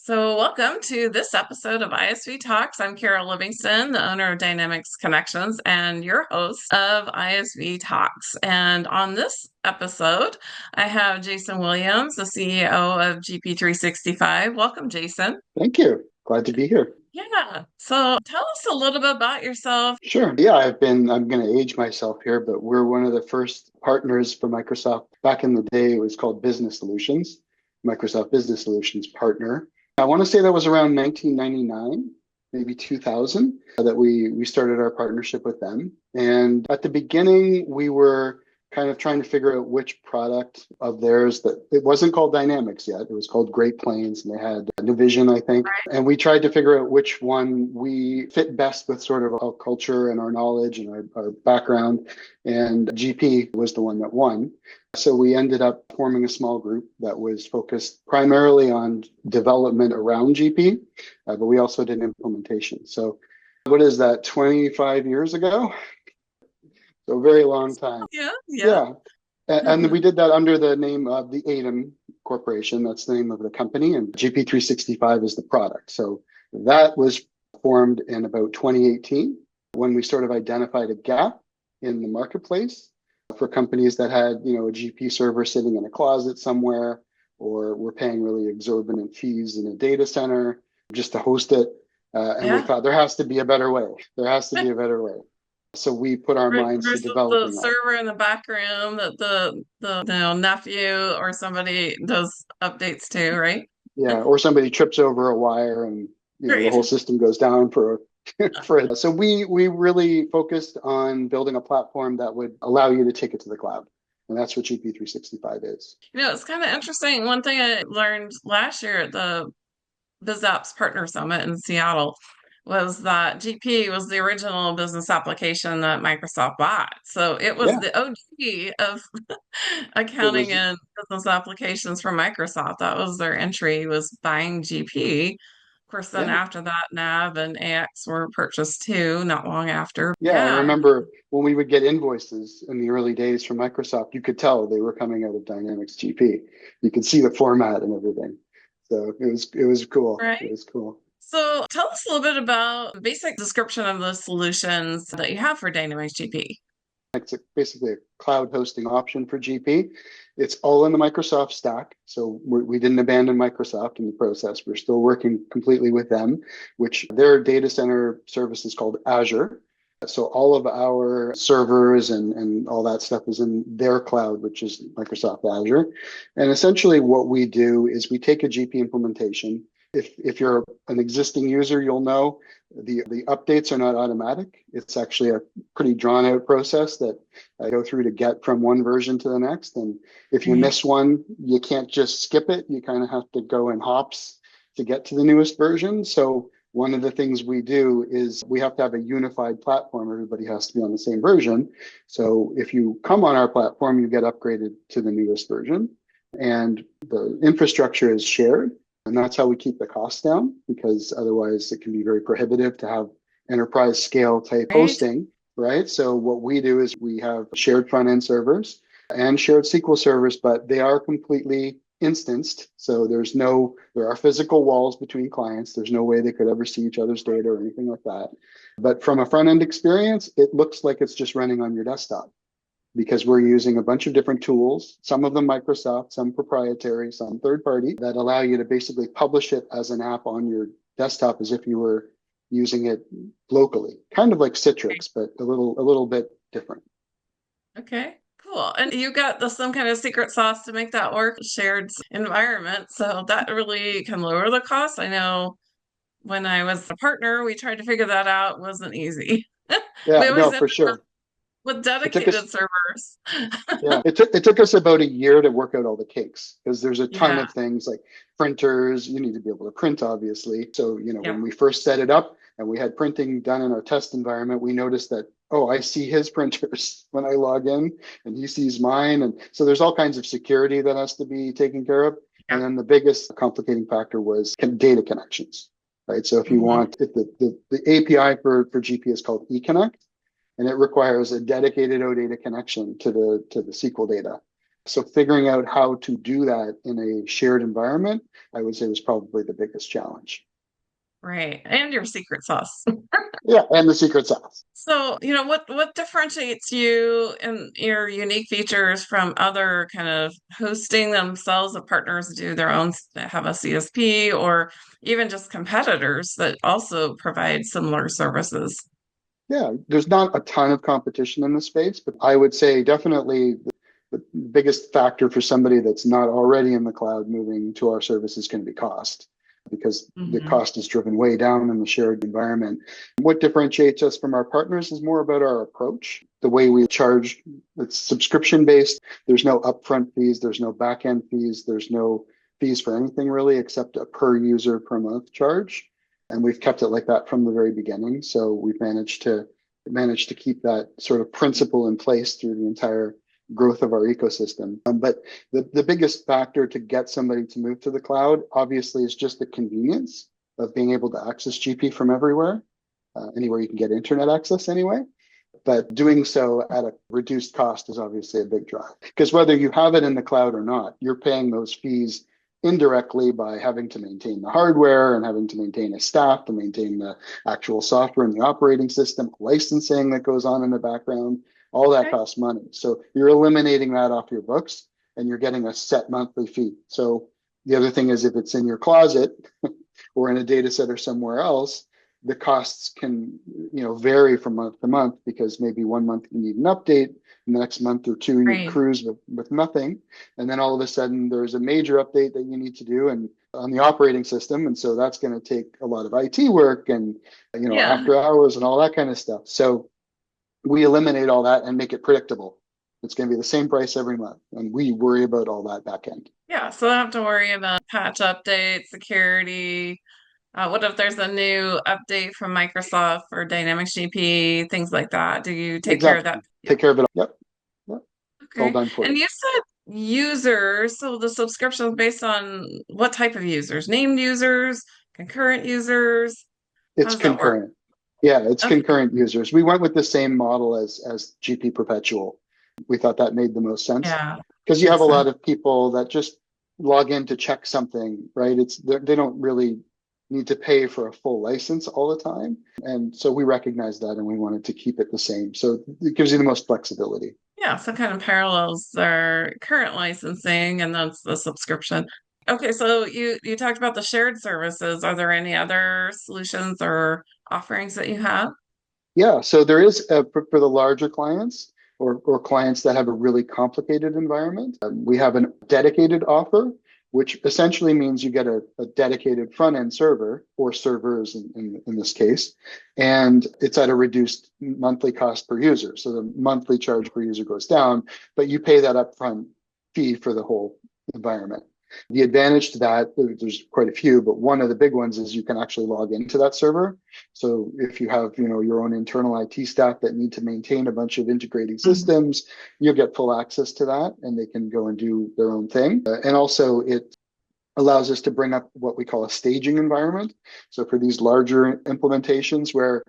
So, welcome to this episode of ISV Talks. I'm Carol Livingston, the owner of Dynamics Connections and your host of ISV Talks. And on this episode, I have Jason Williams, the CEO of GP365. Welcome, Jason. Thank you. Glad to be here. Yeah. So, tell us a little bit about yourself. Sure. Yeah, I'm going to age myself here, but we're one of the first partners for Microsoft. Back in the day, it was called Business Solutions, Microsoft Business Solutions partner. I want to say that was around 1999, maybe 2000, that we started our partnership with them. And at the beginning, we were kind of trying to figure out which product of theirs that it wasn't called Dynamics yet. It was called Great Plains, and they had Division, I think. And we tried to figure out which one we fit best with sort of our culture and our knowledge and our background. And GP was the one that won. So we ended up forming a small group that was focused primarily on development around GP, but we also did implementation. So what is that, 25 years ago? So a very long time. Yeah, yeah. Yeah. And we did that under the name of the ADAM Corporation. That's the name of the company. And GP365 is the product. So that was formed in about 2018 when we sort of identified a gap in the marketplace for companies that had, a GP server sitting in a closet somewhere, or were paying really exorbitant fees in a data center just to host it. And we thought there has to be a better way. There has to be a better way. So we put our minds to Versus the developing that. server in the back room that the nephew or somebody does updates to, right? Yeah, or somebody trips over a wire and the Right. whole system goes down for for it. So we really focused on building a platform that would allow you to take it to the cloud. And that's what GP365 is. It's kind of interesting. One thing I learned last year at the BizApps Partner Summit in Seattle was that GP was the original business application that Microsoft bought. So it was Yeah, the OG of it accounting was. and business applications for Microsoft. That was their entry, was buying GP. Of course, then Yeah. after that, Nav and AX were purchased too, not long after. Yeah, I Yeah, remember when we would get invoices in the early days from Microsoft, you could tell they were coming out of Dynamics GP. You could see the format and everything. So it was cool. It right. was cool. So tell us a little bit about the basic description of the solutions that you have for Dynamics GP. It's basically a cloud hosting option for GP. It's all in the Microsoft stack. So we didn't abandon Microsoft in the process. We're still working completely with them, which their data center service is called Azure. So all of our servers and all that stuff is in their cloud, which is Microsoft Azure. And essentially what we do is we take a GP implementation. If you're an existing user, you'll know the updates are not automatic. It's actually a pretty drawn out process that I go through to get from one version to the next. And if you Mhm. miss one, you can't just skip it. You kind of have to go in hops to get to the newest version. So one of the things we do is we have to have a unified platform. Everybody has to be on the same version. So if you come on our platform, you get upgraded to the newest version. And the infrastructure is shared. And that's how we keep the costs down, because otherwise it can be very prohibitive to have enterprise scale type Right? hosting, right? So what we do is we have shared front end servers and shared SQL servers, but they are completely instanced. So there are physical walls between clients. There's no way they could ever see each other's data or anything like that. But from a front end experience, it looks like it's just running on your desktop, because we're using a bunch of different tools, some of them Microsoft, some proprietary, some third party, that allow you to basically publish it as an app on your desktop as if you were using it locally, kind of like Citrix, but a little bit different. Okay, cool. And you got some kind of secret sauce to make that work, shared environment. So that really can lower the cost. I know when I was a partner, we tried to figure that out. It wasn't easy. Yeah, We always no, ended for up sure. with It took us dedicated servers. Yeah, it took us about a year to work out all the kinks, because there's a ton Yeah, of things like printers. You need to be able to print, obviously. So, yeah. when we first set it up and we had printing done in our test environment, we noticed that, oh, I see his printers when I log in and he sees mine. And so there's all kinds of security that has to be taken care of. Yeah. And then the biggest complicating factor was data connections, right? So Hmm. if the API for GP is called eConnect, and it requires a dedicated OData connection to the SQL data. So figuring out how to do that in a shared environment, I would say was probably the biggest challenge. Right. And your secret sauce. Yeah, and the secret sauce. So, what differentiates you and your unique features from other kind of hosting themselves of partners do their own, have a CSP, or even just competitors that also provide similar services? Yeah, there's not a ton of competition in the space, but I would say definitely the biggest factor for somebody that's not already in the cloud moving to our service is going to be cost, because the Hmm. cost is driven way down in the shared environment. What differentiates us from our partners is more about our approach, the way we charge. It's subscription based. There's no upfront fees, there's no back end fees, there's no fees for anything really except a per user per month charge. And we've kept it like that from the very beginning. So we've managed to keep that sort of principle in place through the entire growth of our ecosystem. But the biggest factor to get somebody to move to the cloud, obviously, is just the convenience of being able to access GP from everywhere, anywhere you can get internet access anyway. But doing so at a reduced cost is obviously a big drive. Because whether you have it in the cloud or not, you're paying those fees indirectly by having to maintain the hardware and having to maintain a staff to maintain the actual software and the operating system, licensing that goes on in the background. All that Okay. costs money. So you're eliminating that off your books and you're getting a set monthly fee. So the other thing is if it's in your closet or in a data center somewhere else, the costs can vary from month to month because maybe one month you need an update, and the next month or two you Right. cruise with nothing, and then all of a sudden there's a major update that you need to do and on the operating system, and so that's going to take a lot of IT work and Yeah. after hours and all that kind of stuff. So we eliminate all that and make it predictable. It's going to be the same price every month, and we worry about all that back end. Yeah. So I don't have to worry about patch updates, security. What if there's a new update from Microsoft or Dynamics GP, things like that? Do you take care of Exactly. that? Yeah. Take care of it all. Yep. Yep. It's all Okay. done for And you. you said users, so the subscription is based on what type of users? Named users, concurrent users? How It's does that work? concurrent. Yeah, it's Okay. concurrent users. We went with the same model as GP Perpetual. We thought that made the most sense Yeah. because you have Makes a sense. lot of people that just log in to check something, right? They don't really need to pay for a full license all the time. And so we recognized that and we wanted to keep it the same. So it gives you the most flexibility. Yeah, so kind of parallels their current licensing and that's the subscription. Okay, so you talked about the shared services. Are there any other solutions or offerings that you have? Yeah, so there is for the larger clients or clients that have a really complicated environment. We have a dedicated offer, which essentially means you get a dedicated front end server or servers in this case, and it's at a reduced monthly cost per user. So the monthly charge per user goes down, but you pay that upfront fee for the whole environment. The advantage to that, there's quite a few, but one of the big ones is you can actually log into that server. So if you have, your own internal IT staff that need to maintain a bunch of integrating Mhm. systems, you'll get full access to that and they can go and do their own thing. And also it allows us to bring up what we call a staging environment. So for these larger implementations where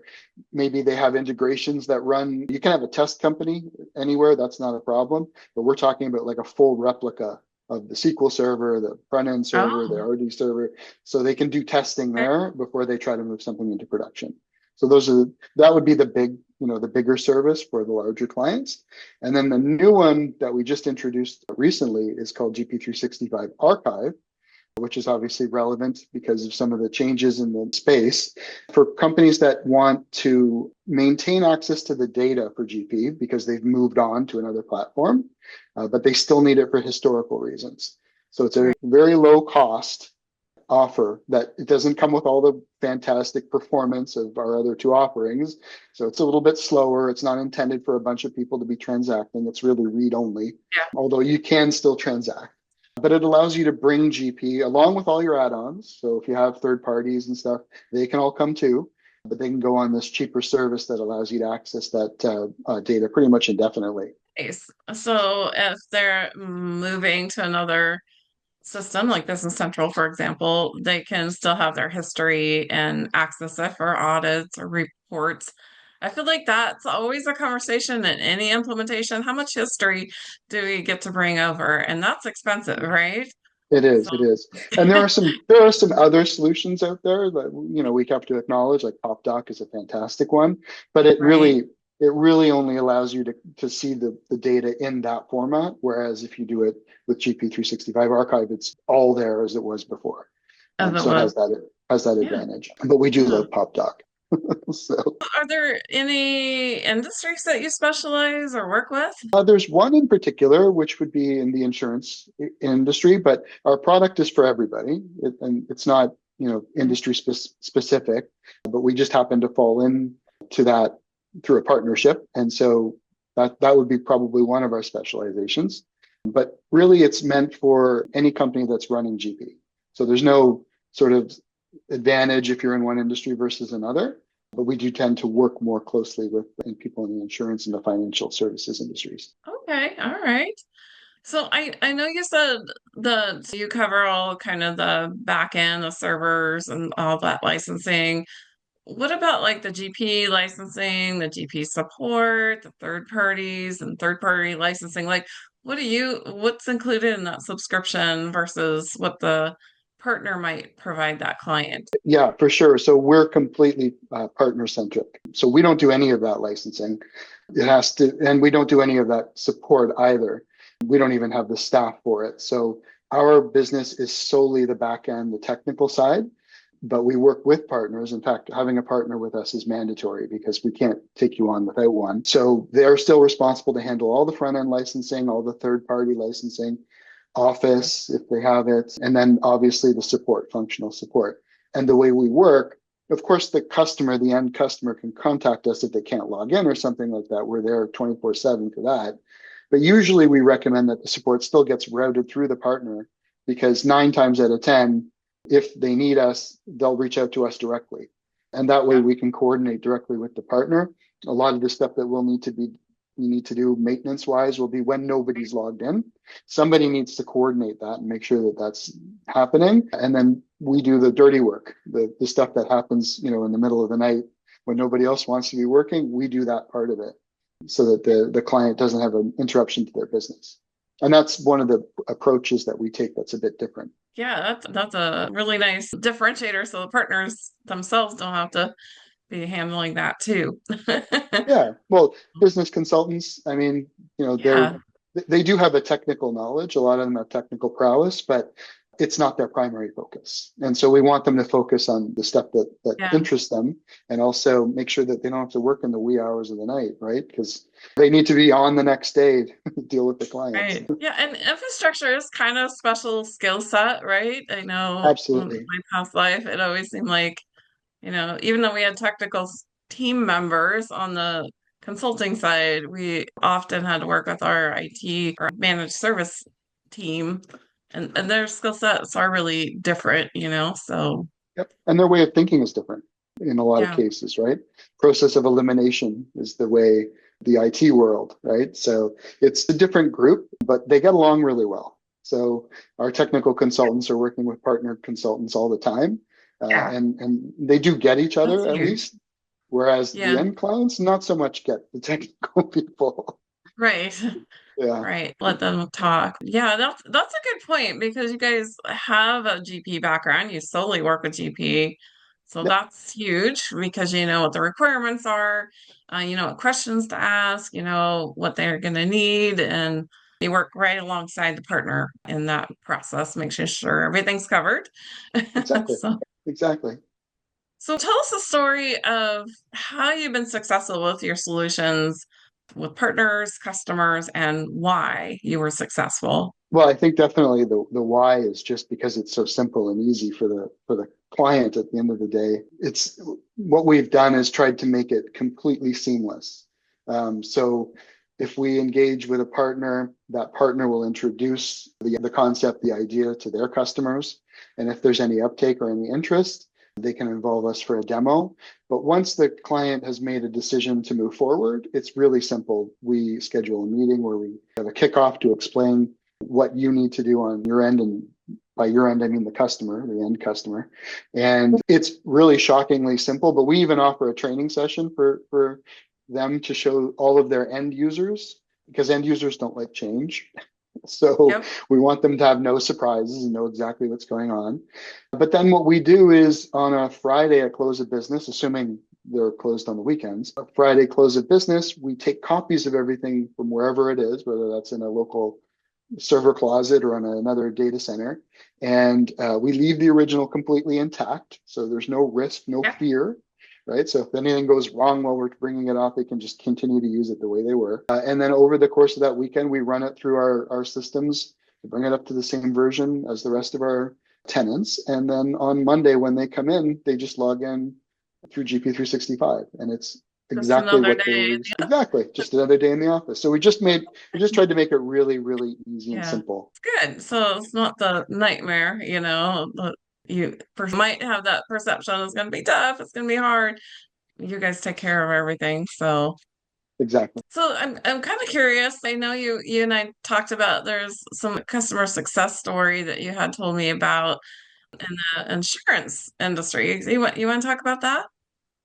maybe they have integrations that run, you can have a test company anywhere, that's not a problem. But we're talking about like a full replica of the SQL server, the front end server, the Oh, RD server. So they can do testing okay. there before they try to move something into production. So that would be the bigger service for the larger clients. And then the new one that we just introduced recently is called GP365 Archive, which is obviously relevant because of some of the changes in the space. For companies that want to maintain access to the data for GP because they've moved on to another platform, but they still need it for historical reasons. So it's a Right. very low cost offer that it doesn't come with all the fantastic performance of our other two offerings. So it's a little bit slower. It's not intended for a bunch of people to be transacting. It's really read only, Yeah. although you can still transact. But it allows you to bring GP along with all your add-ons. So if you have third parties and stuff, they can all come too. But they can go on this cheaper service that allows you to access that data pretty much indefinitely. Nice. So if they're moving to another system like Business Central, for example, they can still have their history and access it for audits or reports. I feel like that's always a conversation in any implementation. How much history do we get to bring over? And that's expensive, right? It So, is, it is. And there are some other solutions out there that we have to acknowledge, like PopDoc is a fantastic one, but right. it really only allows you to see the data in that format. Whereas if you do it with GP365 Archive, it's all there as it was before. As it So it was. has that Yeah. advantage. But we do Yeah. love PopDoc. So Are there any industries that you specialize or work with? there's one in particular, which would be in the insurance industry, but our product is for everybody, and it's not industry specific, but we just happen to fall in to that through a partnership, and so that would be probably one of our specializations. But really, it's meant for any company that's running GP. So there's no sort of advantage if you're in one industry versus another, but we do tend to work more closely with people in the insurance and the financial services industries. Okay, all right. So I know you said so you cover all kind of the back end, the servers and all that licensing. What about like the GP licensing, the GP support, the third parties and third party licensing? Like what's included in that subscription versus what the partner might provide that client? Yeah, for sure. So we're completely partner centric. So we don't do any of that licensing. It has to, and we don't do any of that support either. We don't even have the staff for it. So our business is solely the back end, the technical side, but we work with partners. In fact, having a partner with us is mandatory because we can't take you on without one. So they're still responsible to handle all the front end licensing, all the third party licensing, Office if they have it, and then obviously the support, functional support. And the way we work, of course, the end customer can contact us if they can't log in or something like that. We're there 24/7 for that. But usually we recommend that the support still gets routed through the partner because 9 times out of 10, if they need us, they'll reach out to us directly. And that way Yeah, we can coordinate directly with the partner. A lot of the stuff that we need to do maintenance wise will be when nobody's logged in. Somebody needs to coordinate that and make sure that that's happening. And then we do the dirty work, the stuff that happens, in the middle of the night when nobody else wants to be working. We do that part of it so that the client doesn't have an interruption to their business. And that's one of the approaches that we take that's a bit different. yeah, that's a really nice differentiator so the partners themselves don't have to be handling that too. Yeah. Well, business consultants, I mean, Yeah, they do have a technical knowledge. A lot of them have technical prowess, but it's not their primary focus. And so we want them to focus on the stuff that yeah. interests them and also make sure that they don't have to work in the wee hours of the night, right? Because they need to be on the next day to deal with the clients. Right. Yeah, and infrastructure is kind of special skill set, right? I know in Absolutely. my past life, it always seemed like, even though we had technical team members on the consulting side, we often had to work with our IT or managed service team, and their skill sets are really different. So, Yep. And their way of thinking is different in a lot of yeah, cases, right? Process of elimination is the way the IT world, right? So it's a different group, but they get along really well. So our technical consultants are working with partner consultants all the time, yeah, and they do get each that's other at huge. least, whereas the Yeah, end clients not so much get the technical people. right. Yeah. Right, let them talk. Yeah, that's a good point because you guys have a GP background. You solely work with GP. So Yep. that's huge because you know what the requirements are, you know what questions to ask, you know what they're going to need, and you work right alongside the partner in that process, making sure everything's covered. Exactly. So, Exactly. so tell us a story of how you've been successful with your solutions with partners, customers, and why you were successful. Well, I think definitely the why is just because it's so simple and easy for the client at the end of the day. It's what we've done is tried to make it completely seamless. So if we engage with a partner, that partner will introduce the concept, the idea to their customers. And if there's any uptake or any interest, they can involve us for a demo. But once the client has made a decision to move forward, it's really simple. We schedule a meeting where we have a kickoff to explain what you need to do on your end and By your end, I mean the customer, the end customer. And it's really shockingly simple, but we even offer a training session for them to show all of their end users, because end users don't like change. So Yep. we want them to have no surprises and know exactly what's going on. But then what we do is on a Friday at close of business, assuming they're closed on the weekends, a Friday close of business, we take copies of everything from wherever it is, whether that's in a local server closet or on another data center. And we leave the original completely intact. So there's no risk, no Yeah. fear, right? So if anything goes wrong while we're bringing it off, they can just continue to use it the way they were. And then over the course of that weekend, we run it through our systems to bring it up to the same version as the rest of our tenants. And then on Monday, when they come in, they just log in through GP365. And it's Just exactly another what they day. were, exactly, just another day in the office. So we just tried to make it really, really easy and Yeah. simple. It's good. So it's not the nightmare, you might have that perception it's going to be tough, it's going to be hard. You guys take care of everything. Exactly. So I'm kind of curious. I know you and I talked about there's some customer success story that you had told me about in the insurance industry. You want to talk about that?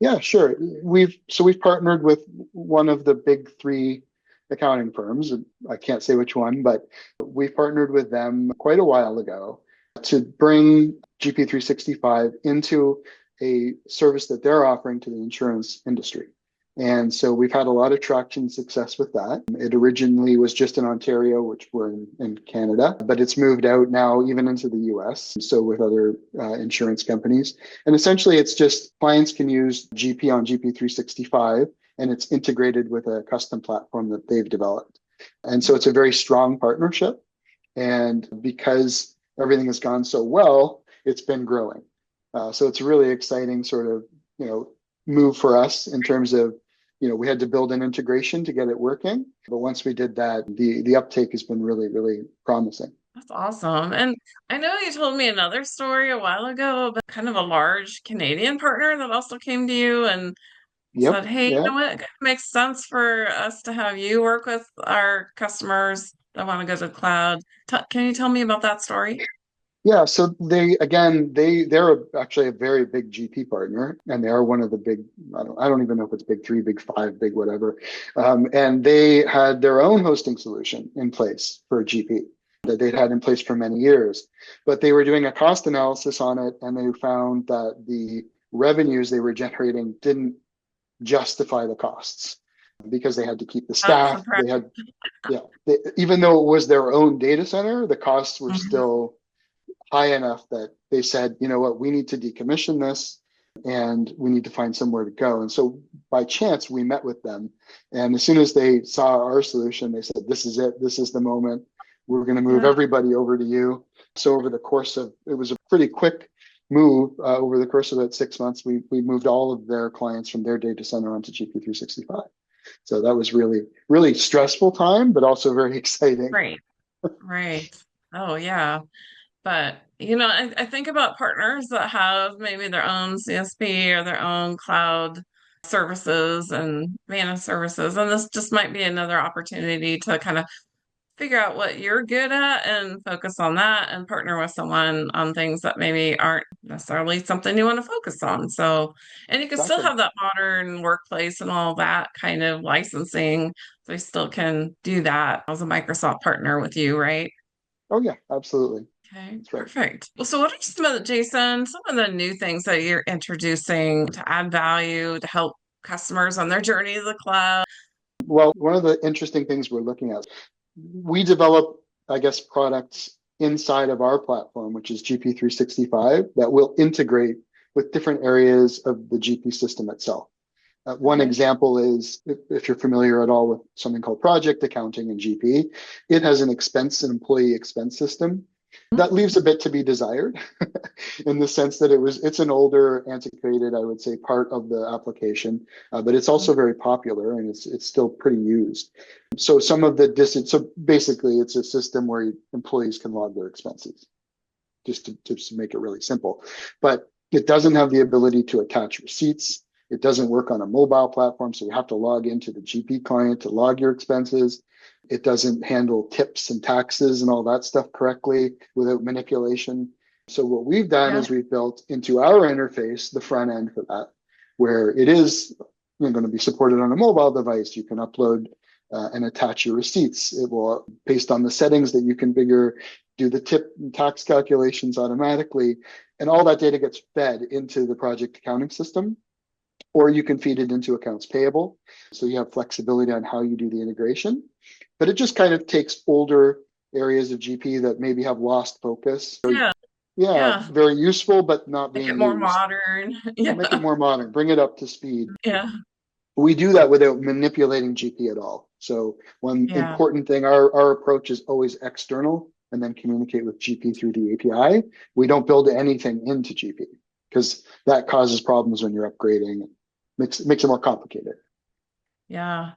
Yeah, sure. We've partnered with one of the big three accounting firms. I can't say which one, but we partnered with them quite a while ago to bring GP365 into a service that they're offering to the insurance industry. And so we've had a lot of traction and success with that. It originally was just in Ontario, which we're in Canada, but it's moved out now even into the US. So with other insurance companies. And essentially, it's just clients can use GP on GP365, and it's integrated with a custom platform that they've developed. And so it's a very strong partnership. And because everything has gone so well, it's been growing. So it's a really exciting sort of, move for us in terms of, we had to build an integration to get it working. But once we did that, the uptake has been really, really promising. That's awesome. And I know you told me another story a while ago about kind of a large Canadian partner that also came to you and Yep. said, "Hey, you Yeah. know what? It makes sense for us to have you work with our customers that want to go to the cloud." Can you tell me about that story? Yeah, so they're actually a very big GP partner, and they are one of the big. I don't even know if it's big three, big five, big whatever. And they had their own hosting solution in place for GP that they'd had in place for many years, but they were doing a cost analysis on it, and they found that the revenues they were generating didn't justify the costs because they had to keep the That's staff. surprising. They had, yeah, even though it was their own data center, the costs were Mhm. still high enough that they said, you know what, we need to decommission this and we need to find somewhere to go. And so by chance, we met with them. And as soon as they saw our solution, they said, this is it. This is the moment. We're going to move Yeah. everybody over to you. So over the course of, it was a pretty quick move. Over the course of about 6 months, we moved all of their clients from their data center onto GP365. So that was really, really stressful time, but also very exciting. Right. Right. Oh, yeah. But, I think about partners that have maybe their own CSP or their own cloud services and managed services. And this just might be another opportunity to kind of figure out what you're good at and focus on that and partner with someone on things that maybe aren't necessarily something you want to focus on. So, and you can still Exactly. have that modern workplace and all that kind of licensing. So you still can do that as a Microsoft partner with you, right? Oh yeah, absolutely. Okay, That's right. perfect. Well, so what are some of the new things that you're introducing to add value to help customers on their journey to the cloud? Well, one of the interesting things we're looking at, we develop, I guess, products inside of our platform, which is GP365, that will integrate with different areas of the GP system itself. One Okay. example is if you're familiar at all with something called project accounting in GP, it has an employee expense system that leaves a bit to be desired in the sense that it's an older, antiquated, I would say, part of the application, but it's also very popular and it's still pretty used. So so basically, it's a system where employees can log their expenses, just to make it really simple. But it doesn't have the ability to attach receipts. It doesn't work on a mobile platform, so you have to log into the GP client to log your expenses. It doesn't handle tips and taxes and all that stuff correctly without manipulation. So what we've done Yeah. is we've built into our interface the front end for that, where it is going to be supported on a mobile device. You can upload and attach your receipts. It will, based on the settings that you configure, do the tip and tax calculations automatically, and all that data gets fed into the project accounting system, or you can feed it into accounts payable. So you have flexibility on how you do the integration. But it just kind of takes older areas of GP that maybe have lost focus. Yeah. Yeah, Yeah. very useful, but not Make it being more used. modern. Yeah, make it Yeah. more modern, bring it up to speed. Yeah. We do that without manipulating GP at all. So one Yeah. important thing, our approach is always external and then communicate with GP through the API. We don't build anything into GP because that causes problems when you're upgrading. Makes it more complicated. Yeah.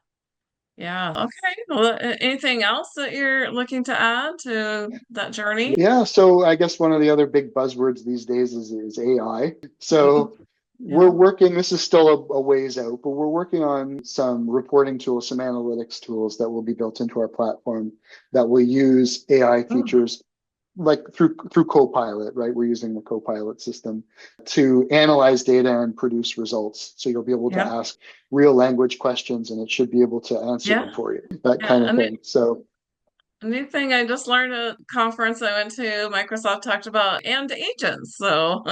Yeah. Okay. Well, anything else that you're looking to add to that journey? Yeah, so I guess one of the other big buzzwords these days is AI. Mhm. So we're Yeah. working, this is still a ways out, but we're working on some reporting tools, some analytics tools that will be built into our platform that will use AI Oh, features like through Copilot, right? We're using the Copilot system to analyze data and produce results. So you'll be able to yeah. ask real language questions and it should be able to answer Yeah. them for you, that Yeah. kind of thing. So A new thing I just learned at a conference I went to, Microsoft talked about and agents. So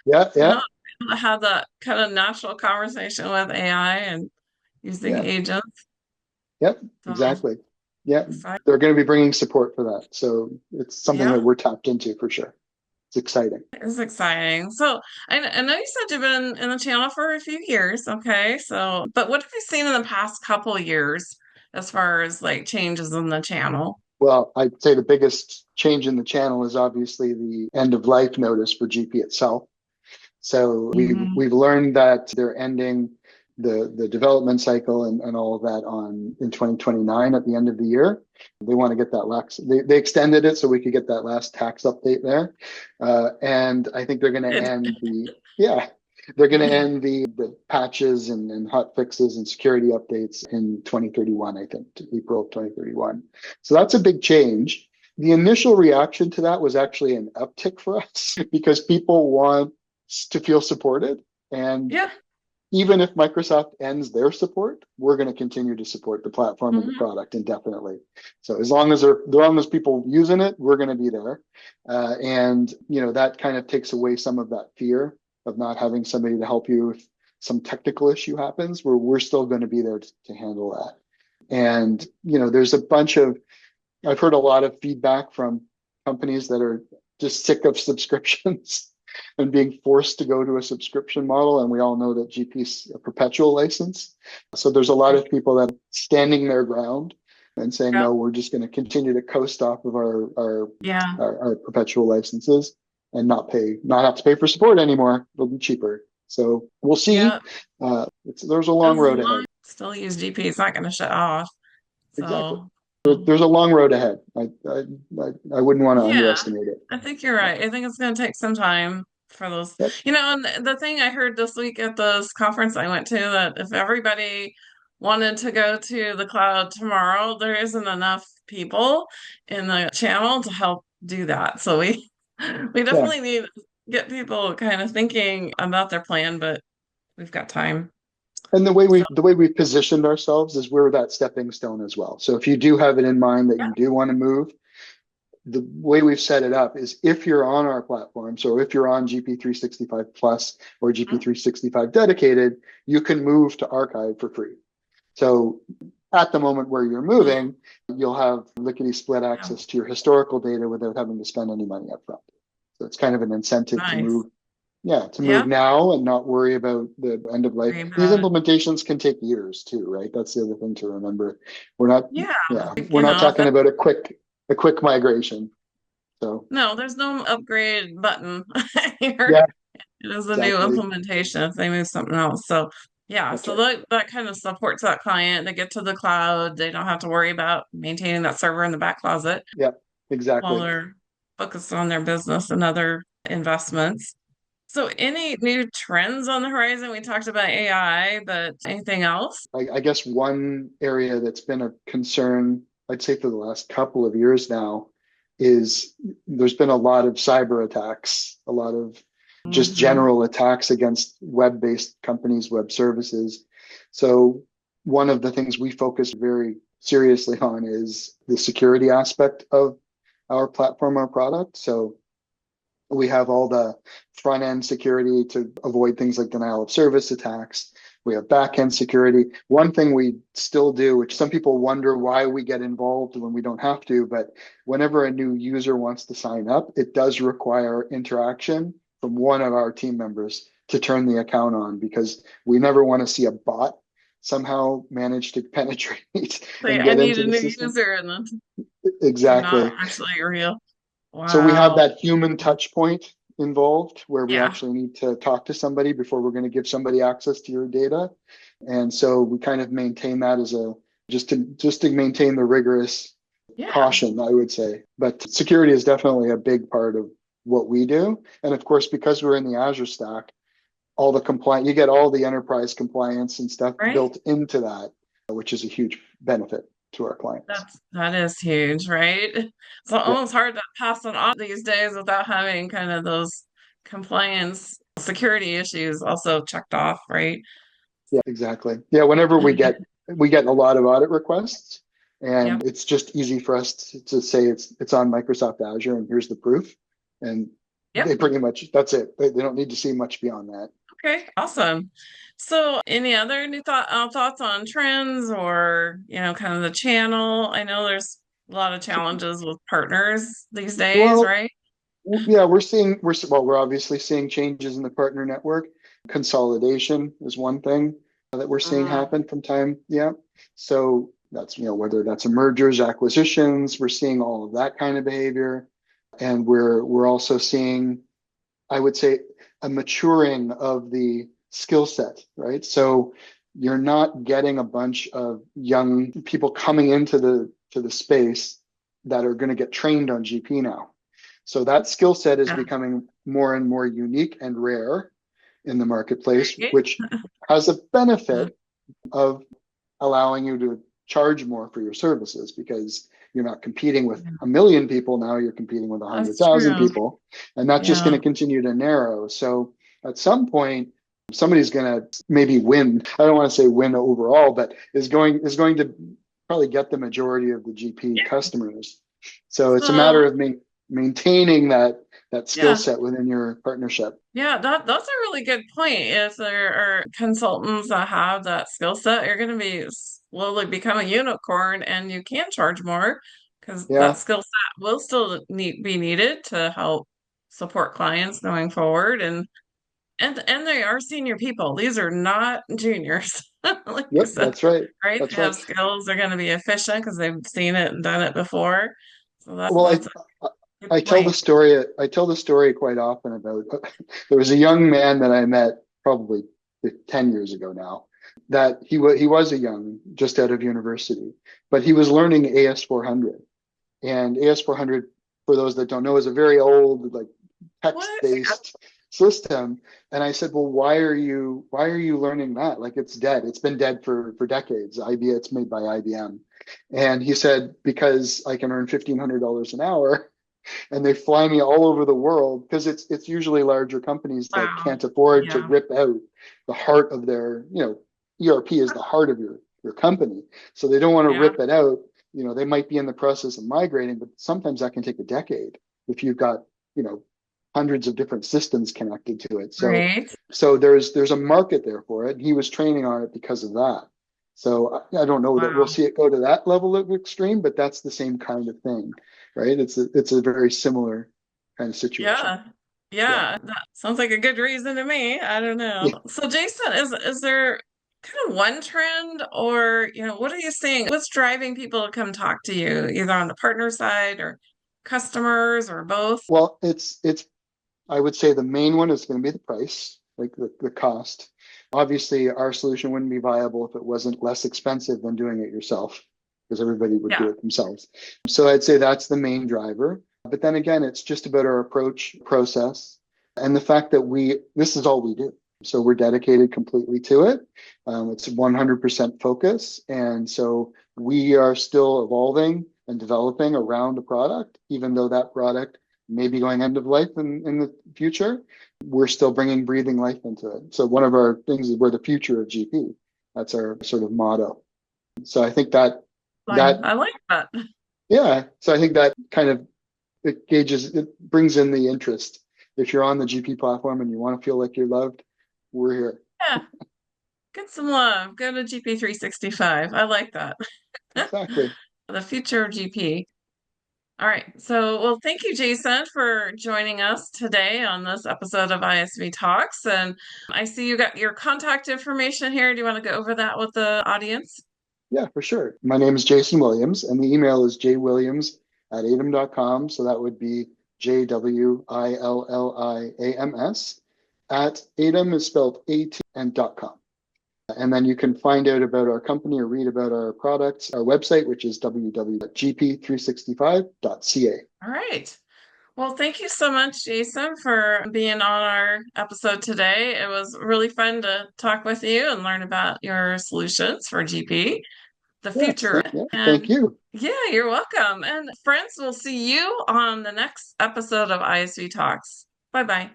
yeah, now yeah, I have that kind of natural conversation with AI and using yeah. agents. Yep, So exactly. Yeah, exciting. they're going to be bringing support for that. So it's something that Yeah, we're tapped into for sure. It's exciting. it's exciting. So I know you said you've been in the channel for a few years. Okay. So, but what have you seen in the past couple of years as far as like changes in the channel? Well, I'd say the biggest change in the channel is obviously the end of life notice for GP itself. So Mhm. we've learned that they're ending the development cycle and all of that on in 2029 at the end of the year. They want to get that last, they extended it so we could get that last tax update there. And I think they're going to Good. end yeah, they're going to end the patches and hot fixes and security updates in 2031, I think, to April of 2031. So that's a big change. The initial reaction to that was actually an uptick for us because people want to feel supported. And Yeah. even if Microsoft ends their support, we're going to continue to support the platform and the Mhm. product indefinitely. So as long as people using it, we're going to be there. And that kind of takes away some of that fear of not having somebody to help you if some technical issue happens. Where we're still going to be there to handle that. And there's a bunch of I've heard a lot of feedback from companies that are just sick of subscriptions and being forced to go to a subscription model. And we all know that GP's a perpetual license. So there's a lot Right. of people that are standing their ground and saying, Yep. no, we're just going to continue to coast off of Yeah. our perpetual licenses and not have to pay for support anymore. It'll be cheaper. So we'll see. Yeah. There's a long As road ahead. long still use GP, it's not going to shut off. Exactly. So, There's a long road ahead. I wouldn't want to yeah, underestimate it. I think you're Yeah. right. I think it's going to take some time for those. Yep. And the thing I heard this week at this conference I went to that if everybody wanted to go to the cloud tomorrow, there isn't enough people in the channel to help do that. So we Yeah. definitely need to get people kind of thinking about their plan, but we've got time. And So, the way we've positioned ourselves is we're that stepping stone as well. So if you do have it in mind that yeah. you do want to move, the way we've set it up is if you're on our platform, so if you're on GP365 Plus or GP365 Dedicated, you can move to Archive for free. So at the moment where you're Oh, moving, you'll have lickety split yeah. access to your historical data without having to spend any money up front. So it's kind of an incentive to Nice. move, yeah, to move Yeah. now and not worry about the end of life. Agree These about it. implementations can take years too, right? That's the other thing to remember. We're not, Yeah. yeah, Like, we're not if talking about a quick migration. So no, there's no upgrade button here. yeah, It is a new exactly. implementation if they move something else. So yeah, That's so right. that kind of supports that client. They get to the cloud. They don't have to worry about maintaining that server in the back closet Yeah, while exactly. they're focused on their business and other investments. So any new trends on the horizon? We talked about AI, but anything else? I guess one area that's been a concern I'd say for the last couple of years now, is there's been a lot of cyber attacks, a lot of just Hmm. general attacks against web-based companies, web services. So one of the things we focus very seriously on is the security aspect of our platform, our product. So we have all the front end security to avoid things like denial of service attacks. We have back end security. One thing we still do, which some people wonder why we get involved when we don't have to, but whenever a new user wants to sign up, it does require interaction from one of our team members to turn the account on, because we never want to see a bot somehow manage to penetrate So and yeah, I get need into a the new system. user, and then they're not Exactly. actually real. So we have Wow. that human touch point involved where we Yeah. actually need to talk to somebody before we're going to give somebody access to your data. And so we kind of maintain that as a just to maintain the rigorous Yeah. caution, I would say. But security is definitely a big part of what we do. And of course, because we're in the Azure stack, all the compliance, you get all the enterprise compliance and stuff Right. built into that, which is a huge benefit to our clients. That is huge, right? It's Yeah. almost hard to pass it on these days without having kind of those compliance security issues also checked off, right? Yeah, exactly. Yeah, whenever we get a lot of audit requests, Yep. and it's just easy for us to say it's on Microsoft Azure and here's the proof. And Yep. they pretty much that's it. They don't need to see much beyond that. Okay. Awesome. So, any other new thoughts on trends or, kind of the channel? I know there's a lot of challenges with partners these days, Well, right? yeah, we're obviously seeing changes in the partner network. Consolidation is one thing that we're seeing Mm, happen from time. Yeah. So that's, whether that's mergers, acquisitions, we're seeing all of that kind of behavior. And we're also seeing, I would say, a maturing of the skill set, right? So you're not getting a bunch of young people coming into the space that are going to get trained on GP now. So that skill set is yeah. becoming more and more unique and rare in the marketplace, Right. which has a benefit of allowing you to charge more for your services, because you're not competing with Yeah, a million people. Now you're competing with that's 100,000 true. people, and that's just going Yeah. to continue to narrow. So at some point, somebody's going to maybe win. I don't want to say win overall, but is going to probably get the majority of the GP Yeah. customers. So it's a So, matter of maintaining that skill yeah. set within your partnership. Yeah, that's a really good point. If there are consultants that have that skill set, you're going to be slowly become a unicorn, and you can charge more because that Yeah. skill set will still be needed to help support clients going forward. And they are senior people. These are not juniors, like you Yep. said, That's right. right? They That's right. have skills. They're going to be efficient because they've seen it and done it before. So Well, that's a good I tell the point. story. I tell the story quite often about there was a young man that I met probably 10 years ago now, that he was a young, just out of university, but he was learning AS400. And AS400, for those that don't know, is a very old, like, What? text-based system. And I said, well, why are you learning that? Like, it's dead. It's been dead for decades. IBM, it's made by IBM. And he said, because I can earn $1,500 an hour, and they fly me all over the world, because it's usually larger companies that Wow. can't afford to Yeah. rip out the heart of their, ERP is the heart of your company. So they don't want to Yeah. rip it out. They might be in the process of migrating, but sometimes that can take a decade if you've got, you know, hundreds of different systems connected to it. So Right. so there's a market there for it. And he was training on it because of that. So I don't know that we'll Wow. see it go to that level of extreme, but that's the same kind of thing, right? It's a very similar kind of situation. Yeah. Yeah. Yeah. That sounds like a good reason to me. I don't know. Yeah. So Jason, is there kind of one trend or, what are you seeing? What's driving people to come talk to you, either on the partner side or customers or both? Well, it's I would say the main one is going to be the price, like the cost. Obviously, our solution wouldn't be viable if it wasn't less expensive than doing it yourself, because everybody would do Yeah. it themselves. So I'd say that's the main driver. But then again, it's just about our approach, process, and the fact that this is all we do. So we're dedicated completely to it. It's 100% focus. And so we are still evolving and developing around a product, even though that product may be going end of life in the future. We're still bringing breathing life into it. So one of our things is we're the future of GP. That's our sort of motto. So I think that I like that. yeah. So I think that kind of it brings in the interest. If you're on the GP platform and you want to feel like you're loved, we're here. Yeah, get some love. Go to GP365. I like that. Exactly. The future of GP. All right. So, well, thank you, Jason, for joining us today on this episode of ISV Talks. And I see you got your contact information here. Do you want to go over that with the audience? Yeah, for sure. My name is Jason Williams, and the email is jwilliams@atom.com. So that would be JWILLIAMS at Atom is spelled AT and .com. And then you can find out about our company or read about our products, our website, which is www.gp365.ca. All right. Well, thank you so much, Jason, for being on our episode today. It was really fun to talk with you and learn about your solutions for GP, the Yeah, future. yeah, thank And you. yeah, you're welcome. And friends, we'll see you on the next episode of ISV Talks. Bye bye.